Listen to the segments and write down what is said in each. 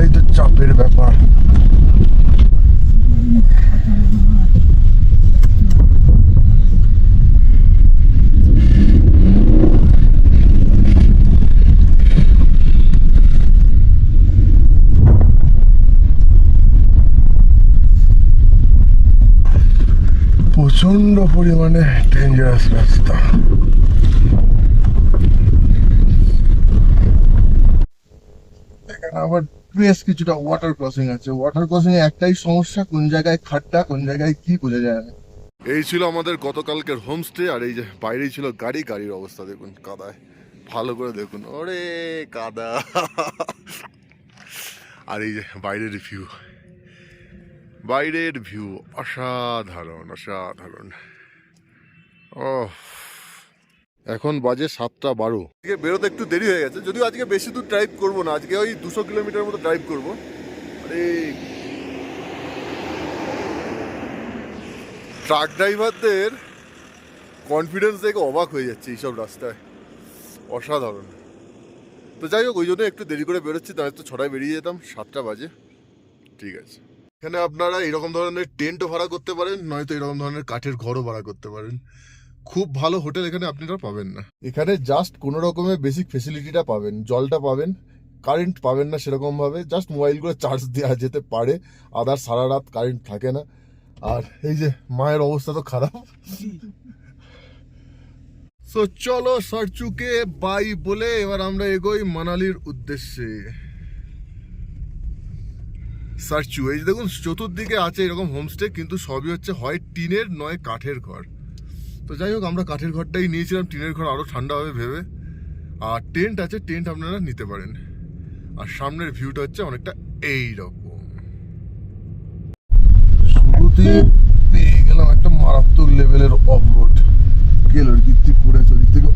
হওয়াটাই তো চাপের ব্যাপার। প্রচন্ড পরিমাণে ডেঞ্জারাস রাস্তা। আবার বেশ কিছুটা ওয়াটার ক্রসিং আছে। ওয়াটার ক্রসিং এ একটাই সমস্যা, কোন জায়গায় খাড্ডা কোন জায়গায় কি বোঝা যায় না। এই ছিল আমাদের গতকালকের হোমস্টে। আর এই যে বাইরেই ছিল গাড়ির অবস্থা দেখুন, কাদায়। ভালো করে দেখুন, ওরে কাদা। আর এই যে বাইরের ভিউ অসাধারণ। ও এখন বাজে 7:12। আজকে বেরোতে একটু দেরি হয়ে গেছে, যদিও আজকে বেশি দূর ড্রাইভ করবো না। আজকে ওই 200 কিলোমিটার মতো ড্রাইভ করবো। আরে ট্রাক ড্রাইভারদের কনফিডেন্স দেখে অবাক হয়ে যাচ্ছে এইসব রাস্তায়, অসাধারণ। তো যাই হোক, ওই জন্য একটু দেরি করে বেরোচ্ছি, তাহলে তো 6টায় বেরিয়ে যেতাম, 7টা বাজে। ঠিক আছে, এখানে আপনারা এরকম ধরনের টেন্টও ভাড়া করতে পারেন, নয়তো এরকম ধরনের কাঠের ঘরও ভাড়া করতে পারেন। খুব ভালো হোটেল এখানে আপনারা পাবেন না। এখানে জাস্ট কোনো রকমের বেসিক ফেসিলিটিটা পাবেন, জলটা পাবেন, কারেন্ট পাবেন না সেরকম ভাবে, জাস্ট মোবাইলগুলো চার্জ দেওয়া যেতে পারে। আদার সারা রাত কারেন্ট থাকে না। আর এই যে মায়ের অবস্থা তো খারাপ। তো চলো সারচুকে বাই বলে এবার আমরা এগোই মানালির উদ্দেশ্যে। সারচু, এই যে দেখুন চতুর্দিকে আছে এরকম হোমস্টে, কিন্তু সবই হচ্ছে হয় টিনের নয় কাঠের ঘর। তো যাই হোক, আমরা কাঠের ঘরটাই নিয়েছিলাম, টিনের ঘর আরো ঠান্ডা হবে ভেবে। আর টেন্ট আছে, টেন্ট আপনারা নিতে পারেন। আর সামনের ভিউটা হচ্ছে অনেকটা এইরকম। শুরুতে পেয়ে গেলাম একটা মারাত্মক লেভেলের অফরোড। গেল কীর্তি করেছে, ওদিক থেকে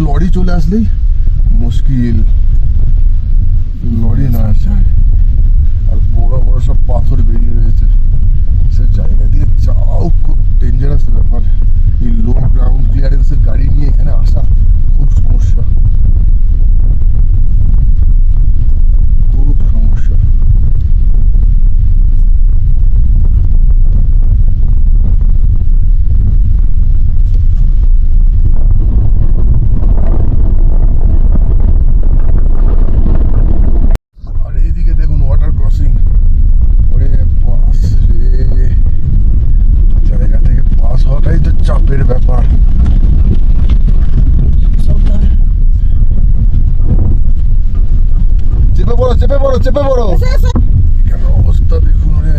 লরি চলে আসলেই মুশকিল। লরি না আসে, আর বড় বড় সব পাথর বেরিয়ে রয়েছে। সে জায়গা দিয়ে যাও খুব ডেঞ্জারাস ব্যাপার। এই লো গ্রাউন্ড ক্লিয়ারেন্সের গাড়ি নিয়ে এখানে আসা খুব সমস্যা, খুব সমস্যা। আর এইদিকে দেখুন ওয়াটার ক্রসিং। ওরে বাস রে, জায়গা থেকে পাস হওয়াটাই তো চাপের ব্যাপার। চেপে পড়ো। কেন অবস্থা দেখুন রে।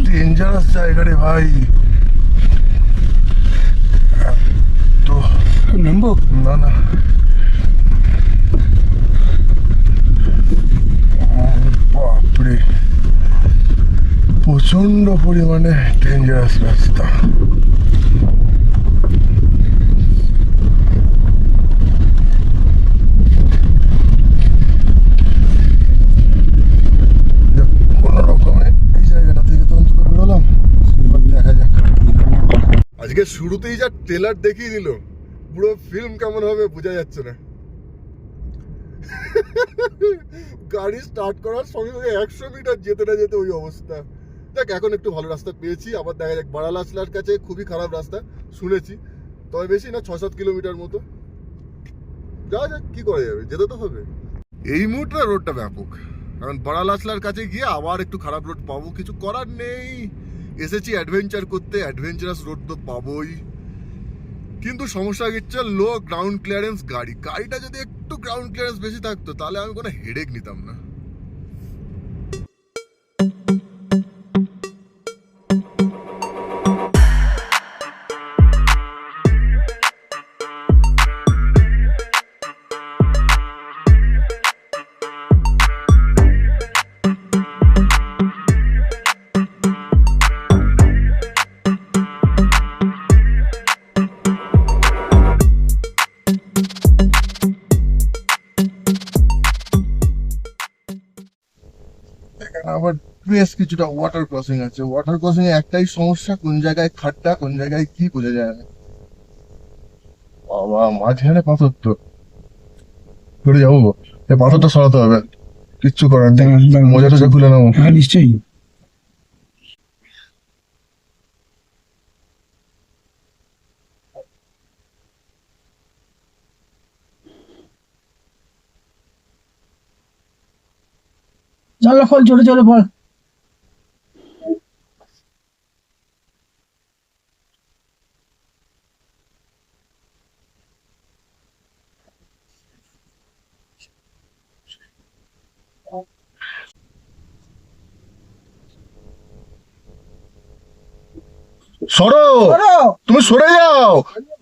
ডেঞ্জারাস জায়গা রে ভাই। তো নামবো না না, বাপরে প্রচন্ড পরিমাণে ডেঞ্জারাস রাস্তা। কোনো রকমে এই জায়গাটা থেকে তো অন্তত বেরোলাম। এবার দেখা যাক। আজকে শুরুতেই যা ট্রেলার দেখিয়ে দিল, পুরো ফিল্ম কেমন হবে বোঝা যাচ্ছে না। গাড়ি স্টার্ট করার সঙ্গে সঙ্গে 100 মিটার যেতে না যেতে ওই অবস্থা। দেখ, এখন একটু ভালো রাস্তা পেয়েছি, আবার দেখা যাক। বারালাসলার কাছে খুবই খারাপ রাস্তা শুনেছি, তবে বেশি না, 6-7 কিলোমিটার মতো। যাওয়া যাক, কি করা যাবে, যেতে তো হবে। এই মুহূর্তে রোডটা ব্যাপক, কারণ বারালাসলার কাছে গিয়ে আবার একটু খারাপ রোড পাবো, কিছু করার নেই। এসেছি অ্যাডভেঞ্চার করতে, অ্যাডভেঞ্চারাস রোড তো পাবোই। কিন্তু সমস্যা হচ্ছে লো গ্রাউন্ড ক্লিয়ারেন্স গাড়িটা যদি একটু গ্রাউন্ড ক্লিয়ারেন্স বেশি থাকতো, তাহলে আমি কোনো হেডেক নিতাম না। বেশ কিছুটা ওয়াটার ক্রসিং আছে। ওয়াটার ক্রসিং এ একটাই সমস্যা, কোন জায়গায় খাটটা কোন জায়গায় কি বোঝা যায় না। বাবা, মাঝখানে পাথর তো ঘুরে যাবো, এই পাথরটা সরাতে হবে, কিচ্ছু করার নেই, মজাটা খুলে নেবো। হ্যাঁ নিশ্চয়ই। চলো খোল, চলে চলে বল। সরো, তুমি সরে যাও,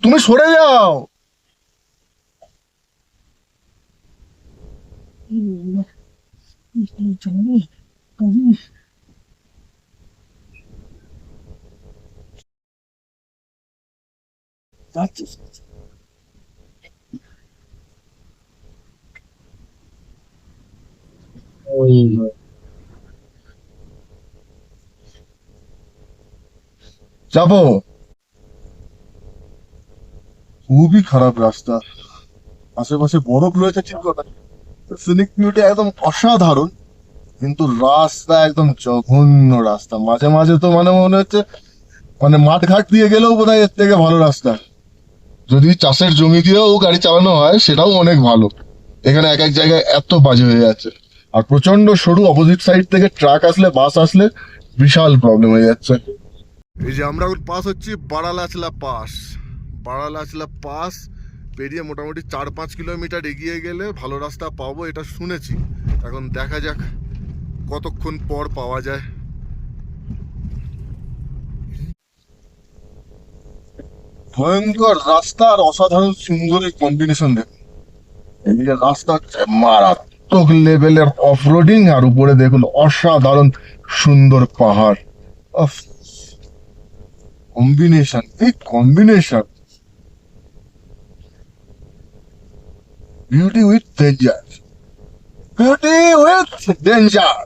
তুমি সরে যাও। যাবো, খুবই খারাপ রাস্তা, আশেপাশে বরফ রয়েছে ঠিক কথা, সিনিক বিউটি একদম অসাধারণ, কিন্তু রাস্তা একদম জঘন্য রাস্তা। মাঝে মাঝে তো মানে মনে হচ্ছে মানে মাঠ ঘাট দিয়ে গেলেও বোধহয় এর থেকে ভালো রাস্তা। যদি চাষের জমি দিয়েও গাড়ি চালানো হয় সেটাও অনেক ভালো, এখানে এক এক জায়গায় এত বাজে হয়ে যাচ্ছে। আর প্রচন্ড সরু, অপোজিট সাইড থেকে ট্রাক আসলে বাস আসলে বিশাল প্রবলেম হয়ে যাচ্ছে। এই যে আমরা পাস হচ্ছি বারালাচলা পাস। বারালাচলা পাস পেরিয়ে মোটামুটি 4-5 কিলোমিটার এগিয়ে গেলে ভালো রাস্তা পাবো এটা শুনেছি, এখন দেখা যাক কতক্ষণ পর পাওয়া যায়। ভয়ঙ্কর রাস্তা আর অসাধারণ সুন্দরের কম্বিনেশন দেখুন। এই যে রাস্তা হচ্ছে মারাত্মক লেভেলের অফরোডিং, আর উপরে দেখুন অসাধারণ সুন্দর পাহাড়। কম্বিনেশন, এই combination, beauty with danger, beauty with danger.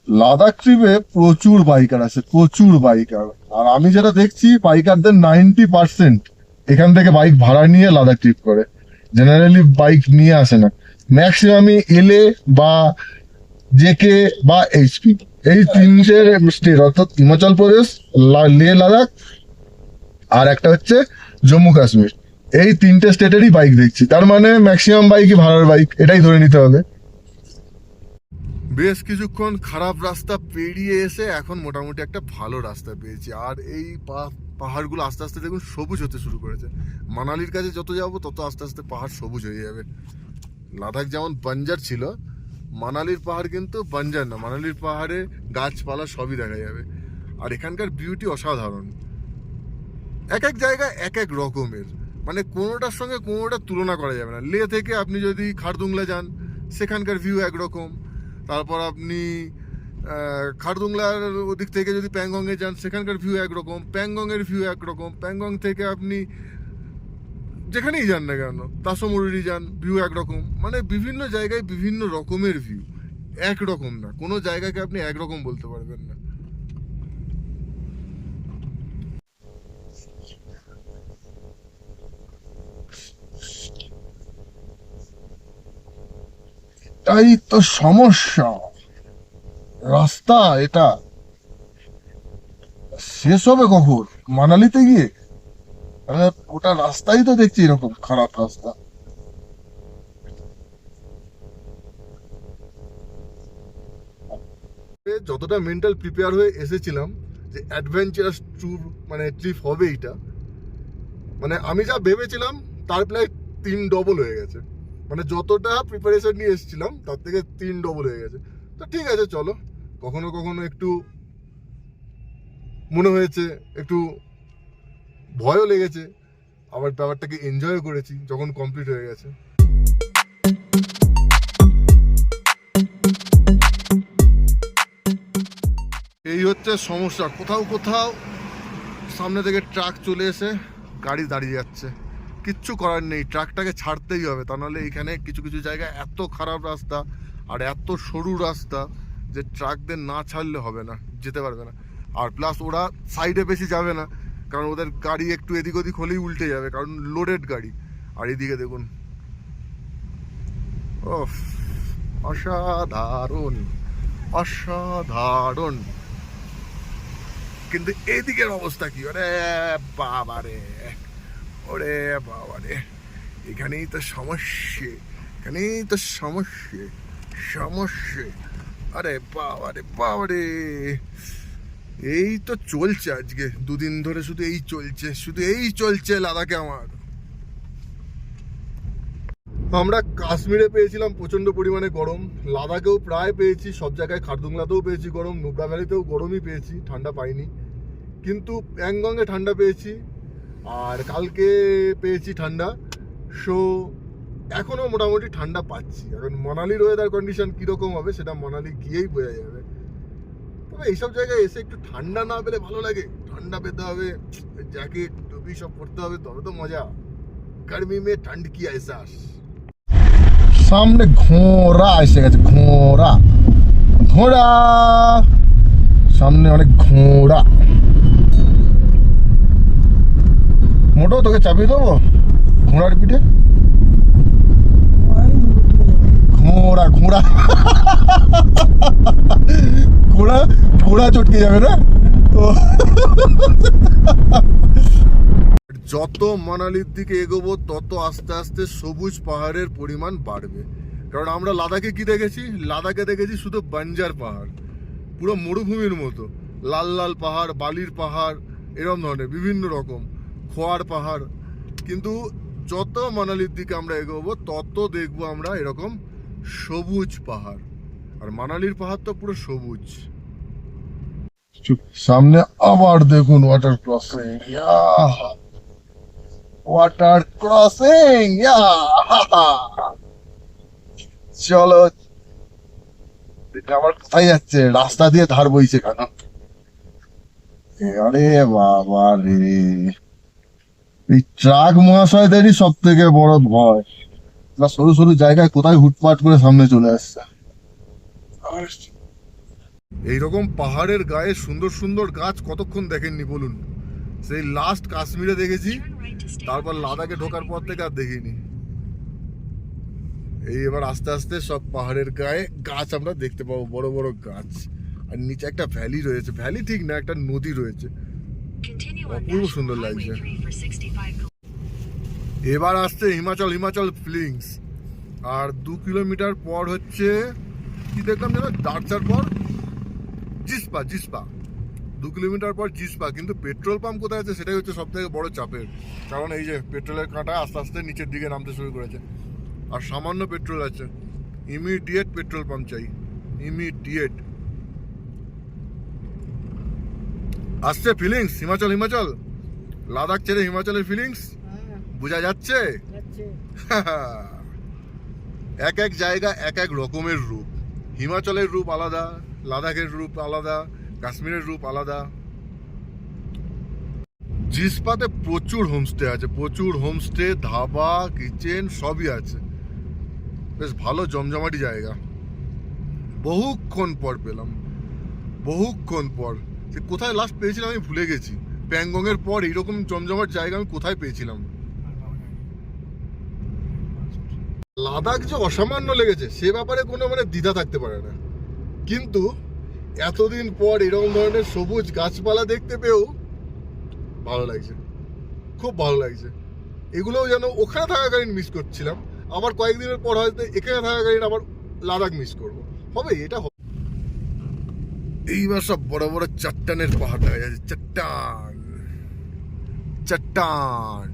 Ladakh ট্রিপে প্রচুর বাইকার আছে, প্রচুর বাইকার। আর আমি যেটা দেখছি বাইকারদের 90% এখান থেকে বাইক ভাড়া নিয়ে লাদাখ ট্রিপ করে, জেনারেলি বাইক নিয়ে আসে না। ম্যাক্সিমামই এলএ বা জেকে বা এইচপি, এই তিনটে স্টেট অর্থাৎ হিমাচল প্রদেশ, লে লাদাখ আর একটা হচ্ছে জম্মু কাশ্মীর, এই তিনটে স্টেটেরই বাইক দেখছি। তার মানে ম্যাক্সিমাম বাইকই ভাড়ার বাইক, এটাই ধরে নিতে হবে। বেশ কিছুক্ষণ খারাপ রাস্তা পেরিয়ে এসে এখন মোটামুটি একটা ভালো রাস্তা পেয়েছি। আর এই পাহাড়গুলো আস্তে আস্তে দেখুন সবুজ হতে শুরু করেছে। মানালির কাছে যত যাবো তত আস্তে আস্তে পাহাড় সবুজ হয়ে যাবে। লাদাখ যেমন বাঞ্জার ছিল, মানালির পাহাড় কিন্তু বাঞ্জার না, মানালির পাহাড়ে গাছপালা সবই দেখা যাবে। আর এখানকার বিউটি অসাধারণ, এক এক জায়গায় এক এক রকমের, মানে কোনোটার সঙ্গে কোনোটার তুলনা করা যাবে না। লে থেকে আপনি যদি খারদুংলা যান সেখানকার ভিউ একরকম, তারপর আপনি খারদুংলার ওদিক থেকে যদি প্যাংগংয়ে যান সেখানকার ভিউ একরকম, প্যাংগংয়ের ভিউ একরকম, প্যাংগং থেকে আপনি যেখানেই যান না কেন, তাসমুরি যান, ভিউ একরকম। মানে বিভিন্ন জায়গায় বিভিন্ন রকমের ভিউ, একরকম না, কোনো জায়গাকে আপনি একরকম বলতে পারবেন না। তাই তো সমস্যা, রাস্তা এটা শেষ হবে কখন? মানালিতে গিয়ে? ওটা রাস্তাই তো দেখছি এরকম খারাপ রাস্তা। যতটা মেন্টাল প্রিপেয়ার হয়ে এসেছিলাম যে অ্যাডভেঞ্চারাস ট্যুর মানে ট্রিপ হবে এটা, মানে আমি যা ভেবেছিলাম তার প্রায় 3 ডবল হয়ে গেছে। মানে যতটা প্রিপারেশন নিয়ে এসেছিলাম তার থেকে 3 ডবল হয়ে গেছে। তো ঠিক আছে, চলো। কখনো কখনো একটু মনে হয়েছে, একটু ভয়ও লেগেছে, আবার ব্যাপারটাকে এনজয়ও করেছি যখন কমপ্লিট হয়ে গেছে। এই হচ্ছে সমস্যা, কোথাও কোথাও সামনে থেকে ট্রাক চলে এসে গাড়ি দাঁড়িয়ে যাচ্ছে, কিচ্ছু করার নেই, ট্রাকটাকে ছাড়তেই হবে। তা নাহলে এখানে কিছু কিছু জায়গায় এত খারাপ রাস্তা আর এত সরু রাস্তা যে ট্রাকদের না ছাড়লে হবে না, যেতে পারবে না। আর প্লাস ওরা সাইডে বেশি যাবে না, কারণ ওদের গাড়ি একটু এদিক ওদিক হলেই উল্টে যাবে, কারণ লোডেড গাড়ি। আর এদিকে দেখুন, ওফ, অসাধারণ অসাধারণ। কিন্তু এদিকের অবস্থা কি, ওরে বাবারে, ওরে বাবারে, এখানেই তো সমস্যা, এখানেই তো সমস্যা সমস্যা। আরে বাবারে বাবারে, এই তো চলছে আজকে 2 দিন ধরে, শুধু এই চলছে, শুধু এই চলছে লাদাখে আমার। আমরা কাশ্মীরে পেয়েছিলাম প্রচন্ড পরিমাণে গরম, লাদাখেও প্রায় পেয়েছি, সব জায়গায় খারদুংলাতেও পেয়েছি গরম, নুব্রা ভ্যালিতেও গরমই পেয়েছি, ঠান্ডা পাইনি। কিন্তু প্যাংগংয়ে ঠান্ডা পেয়েছি, আর কালকে পেয়েছি ঠান্ডা। সো এখনও মোটামুটি ঠান্ডা পাচ্ছি। এখন মানালির ওয়েদার কন্ডিশন কীরকম হবে সেটা মানালি গিয়েই বোঝা যাবে। তবে এইসব জায়গায় এসে একটু ঠান্ডা না পেলে ভালো লাগে, ঠান্ডা পেতে হবে, জ্যাকেট টুপি সব পরতে হবে, তবে তো মজা। গরমি মে ঠান্ড কি এহসাস। সামনে ঘোড়া এসে গেছে, ঘোড়া ঘোড়া, সামনে অনেক ঘোড়া। মোটো তোকে চাপিয়ে দেবো ঘোড়ার পিঠে। ঘোড়া ঘোড়া ঘোড়া ঘোড়া চটকে যাবে না। যত মানালির দিকে এগোবো তত আস্তে আস্তে সবুজ পাহাড়ের পরিমাণ বাড়বে। কারণ আমরা লাদাখে কি দেখেছি, লাদাখে দেখেছি শুধু বাঞ্জার পাহাড়, পুরো মরুভূমির মতো, লাল লাল পাহাড়, বালির পাহাড়, এরকম ধরনের বিভিন্ন রকম খোয়ার পাহাড়। কিন্তু যত মানালির দিকে আমরা এগোবো তত দেখবো আমরা এরকম সবুজ পাহাড়। আর মানালির পাহাড় তো পুরো সবুজ। সামনে আবার দেখুন ওয়াটার ক্রসিং, ওয়াটার ক্রসিং। চলো, এটা আবার কোথায় যাচ্ছে, রাস্তা দিয়ে ধার বইছে কেন? আরে বাবা রে, এই ট্রাক মহাশয়দেরই সব থেকে বড় ভয়, না সরু সরু জায়গায় কোথায় হুটপাট করে সামনে চলে আসছে। এইরকম পাহাড়ের গায়ে সুন্দর সুন্দর গাছ কতক্ষণ দেখেননি বলুন? সেই লাস্ট কাশ্মীরে দেখেছি, তারপর লাদাখে ঢোকার পর থেকে আর দেখিনি। এই এবার আস্তে আস্তে সব পাহাড়ের গায়ে গাছ আমরা দেখতে পাবো, বড় বড় গাছ। আর নিচে একটা ভ্যালি রয়েছে, ভ্যালি ঠিক না, একটা নদী রয়েছে, অপূর্ব সুন্দর লাগছে। এবার আসছে হিমাচল, হিমাচল ফিলিংস। আর 2 কিলোমিটার পর হচ্ছে কি দেখলাম যেন, দার্চার পর জিসপা, জিসপা 2 কিলোমিটার পর জিসপা। কিন্তু পেট্রোল পাম্প কোথায় আছে সেটাই হচ্ছে সব থেকে বড় চাপের, কারণ এই যে পেট্রোলের কাঁটা আস্তে আস্তে নিচের দিকে নামতে শুরু করেছে। আর সামান্য পেট্রোল আছে, ইমিডিয়েট পেট্রোল পাম্প চাই, ইমিডিয়েট। আসছে ফিলিংস, হিমাচল, হিমাচল, লাদাখ ছেড়ে হিমাচলের ফিলিংস বোঝা যাচ্ছে। এক এক জায়গা এক এক রকমের রূপ, হিমাচলের রূপ আলাদা, লাদাখের রূপ আলাদা, কাশ্মীরের রূপ আলাদা। জিসপাতে প্রচুর হোমস্টে আছে, প্রচুর হোমস্টে, ধাবা, কিচেন সবই আছে, বেশ ভালো জমজমাটি জায়গা। বহুক্ষণ পর পেলাম, বহুক্ষণ পর। সে কোথায় লাস্ট পেয়েছিলাম আমি ভুলে গেছি। প্যাংগং এর পর এইরকম জমজমাট জায়গা আমি কোথায় পেয়েছিলাম। লাদাখ যে অসামান্য লেগেছে সে ব্যাপারে কোনো মানে দ্বিধা থাকতে পারে না, কিন্তু এতদিন পর এরকম ধরনের সবুজ গাছপালা দেখতে পেয়েও ভালো লাগছে। খুব ভালো লাগছে। এগুলোও যেন ওখানে থাকাকালীন মিস করছিলাম, আবার কয়েকদিনের পর হয়তো এখানে থাকাকালীন আবার লাদাখ মিস করবো, হবে এটা হবে। এইবার সব বড় বড় চট্টানের পাহাড় দেখা যাচ্ছে, চট্টান চট্টান,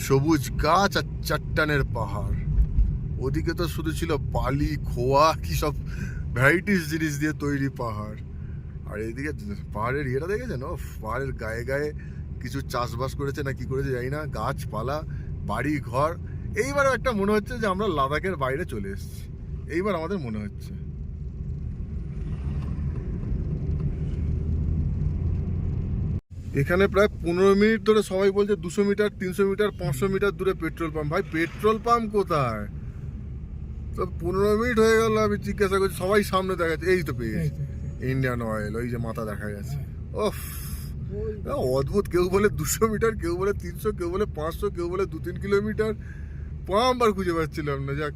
সবুজ গাছ আর চট্টানের পাহাড়। ওদিকে তো শুধু ছিল বালি, খোয়া, কি সব ভ্যারাইটিস জিনিস দিয়ে তৈরি পাহাড়। আর এইদিকে পাহাড়ের ইয়েটা দেখেছেন, ও পাহাড়ের গায়ে গায়ে কিছু চাষবাস করেছে না কি করেছে জানি না, গাছপালা, বাড়ি ঘর। এইবার একটা মনে হচ্ছে যে আমরা লাদাখের বাইরে চলে এসেছি, এইবার আমাদের মনে হচ্ছে। এখানে প্রায় 15 মিনিট ধরে সবাই বলছে 200 মিটার, 300 মিটার, 500 মিটার দূরে পেট্রোল পাম্প। ভাই পেট্রোল পাম্প কোথায়? তো 15 মিনিট হয়ে গেল, আমি জিজ্ঞাসা করছি, সবাই সামনে দেখাচ্ছে, এই তো পেয়ে গেছে ইন্ডিয়ান অয়েল, ওই যে মাথা দেখা যাচ্ছে। ওফ, অদ্ভুত, কেউ বলে 200 মিটার, কেউ বলে 300, কেউ বলে 500, কেউ বলে 2-3 কিলোমিটার। পাম্প আর খুঁজে পাচ্ছিলাম না। যাক,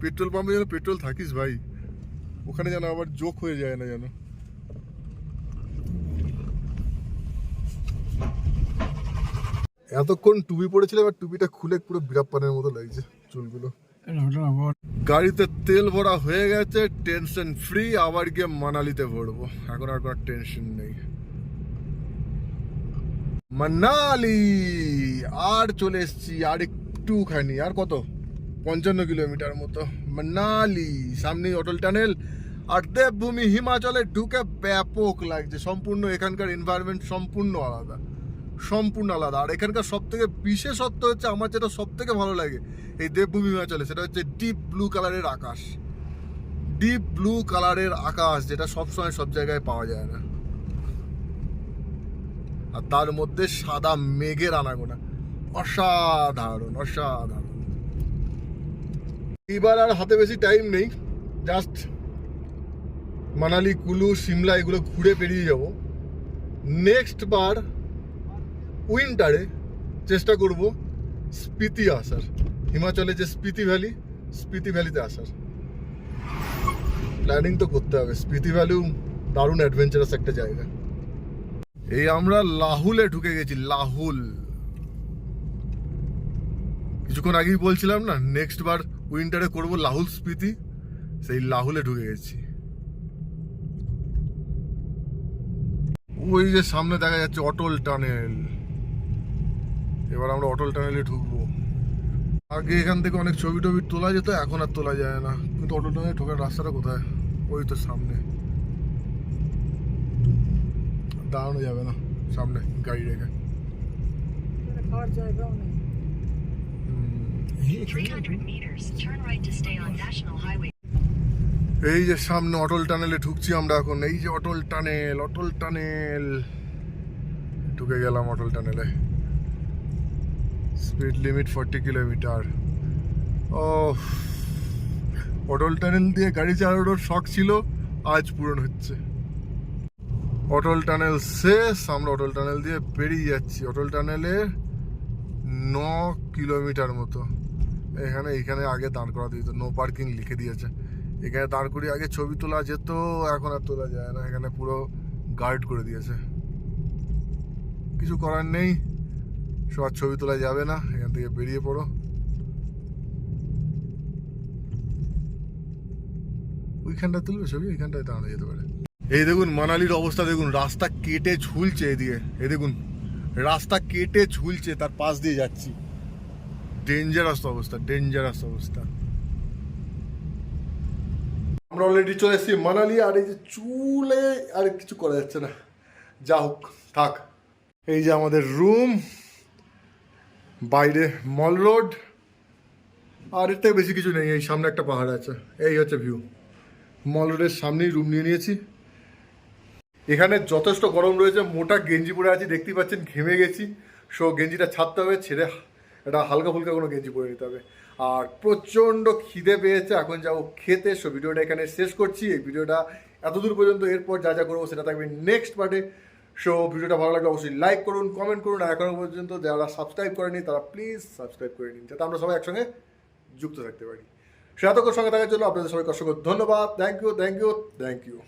পেট্রোল পাম্পে যেন পেট্রোল থাকিস ভাই, ওখানে যেন আবার জোক হয়ে যায় না যেন। এতক্ষণ টুপি পড়েছিলাম, আর টুপিটা খুলে পুরো বিরাপ্পানের মতো লাগছে চুলগুলো। গাড়িতে তেল ভরা হয়ে গেছে, টেনশন ফ্রি। আবার গিয়ে মানালিতে ভরবো, এখন আর কোনো টেনশন নেই। মানালি আর চলে এসছি, আর একটুখানি, আর কত, 55 কিলোমিটার মতো। মানালি সামনেই অটল টানেল। আর দেবভূমি হিমাচলে ঢুকে ব্যাপক লাগছে, সম্পূর্ণ এখানকার এনভায়রনমেন্ট সম্পূর্ণ আলাদা, সম্পূর্ণ আলাদা। আর এখানকার সব থেকে বিশেষত্ব হচ্ছে, আমার যেটা সব থেকে ভালো লাগে এই দেবভূমি হিমাচলে, সেটা হচ্ছে ডিপ ব্লু কালারের আকাশ। ডিপ ব্লু কালারের আকাশ, যেটা সবসময় সব জায়গায় পাওয়া যায় না। আর তার মধ্যে সাদা মেঘের আনাগোনা, অসাধারণ অসাধারণ। এইবার আর হাতে বেশি টাইম নেই, জাস্ট মানালি, কুলু, সিমলা এগুলো ঘুরে পেরিয়ে যাব। নেক্সট বার উইন্টারে চেষ্টা করব স্পিতি আসার, হিমাচলে যে স্পিতি ভ্যালিতে আসার প্ল্যানিং তো করতে হবে। স্পিতি ভ্যালিও দারুণ অ্যাডভেঞ্চারাস একটা জায়গা। এই আমরা লাহুলে ঢুকে গেছি, লাহুল। কিছুক্ষণ আগেই বলছিলাম না নেক্সট বার উইন্টারে করব লাহুল স্পিতি, সেই লাহুলে ঢুকে গেছি। ওই যে সামনে দেখা যাচ্ছে অটল টানেল, এবার আমরা অটল টানেলে ঢুকবো। আগে এখান থেকে অনেক ছবি টবি তোলা যেত, এখন আর তোলা যায় না। কিন্তু অটল টানেলে ঢোকার রাস্তাটা কোথায়? ওই তো সামনে, দাঁড়ানো যাবে না সামনে গাড়ি রেখে। 300 meters, turn right to stay on National Highway. এই যে সামনে অটল টানেলে ঢুকছি আমরা এখন। এই যে অটল টানেল, অটল টানেল, ঢুকে গেলাম অটল টানেলে। Speed limit 40 kilometre. ও, অটল টানেল দিয়ে গাড়ি চালানোর শখ ছিল, আজ পূরণ হচ্ছে। অটল টানেল শেষ, আমরা অটল টানেল দিয়ে বেরিয়ে যাচ্ছি। অটল টানেলে 9 কিলোমিটার মতো। এখানে আগে দাঁড় করা দিত, নো পার্কিং লিখে দিয়েছে। এখানে দাঁড় করিয়ে আগে ছবি তোলা যেত, এখন আর তোলা যায় না। এখানে পুরো গার্ড করে দিয়েছে, কিছু করার নেই, সবার ছবি তোলা যাবে না। এখান থেকে বেরিয়ে পড়ো। ওইখানটা তুলবে ছবি, ওইখানটায় দাঁড়ানো যেতে পারে। এই দেখুন মানালির অবস্থা দেখুন, রাস্তা কেটে ঝুলছে এদিকে। এই দেখুন রাস্তা কেটে ঝুলছে, তার পাশ দিয়ে যাচ্ছি। ডেঞ্জারাস অবস্থা, ডেঞ্জারাস অবস্থা। আমরা অলরেডি চলে এসেছি মানালি। আর এই যে চুলে আর কিছু করা যাচ্ছে না, যা হোক থাক। এই যে আমাদের রুম, বাইরে মল রোড, আর এর থেকে বেশি কিছু নেই। এই সামনে একটা পাহাড় আছে, এই হচ্ছে ভিউ। মল রোডের সামনেই রুম নিয়ে নিয়েছি। এখানে যথেষ্ট গরম রয়েছে, মোটা গেঞ্জি পরে আছি, দেখতেই পাচ্ছেন ঘেমে গেছি। সো গেঞ্জিটা ছাড়তে হবে, ছেড়ে একটা হালকা ফুলকা কোনো গেঞ্জি পরে নিতে হবে। আর প্রচণ্ড খিদে পেয়েছে, এখন যাবো খেতে। সো ভিডিওটা এখানে শেষ করছি। এই ভিডিওটা এতদূর পর্যন্ত, এরপর যা যা করবো সেটা থাকবে নেক্সট পার্টে। সো ভিডিওটা ভালো লাগলে অবশ্যই লাইক করুন, কমেন্ট করুন। আর এখনো পর্যন্ত যারা সাবস্ক্রাইব করেনি তারা প্লিজ সাবস্ক্রাইব করে নিন, যাতে আমরা সবাই একসঙ্গে যুক্ত থাকতে পারি। সে এতক্ষণ সঙ্গে থাকার জন্য আপনাদের সবাইকে অসংখ্য ধন্যবাদ। Thank you, thank you, thank you.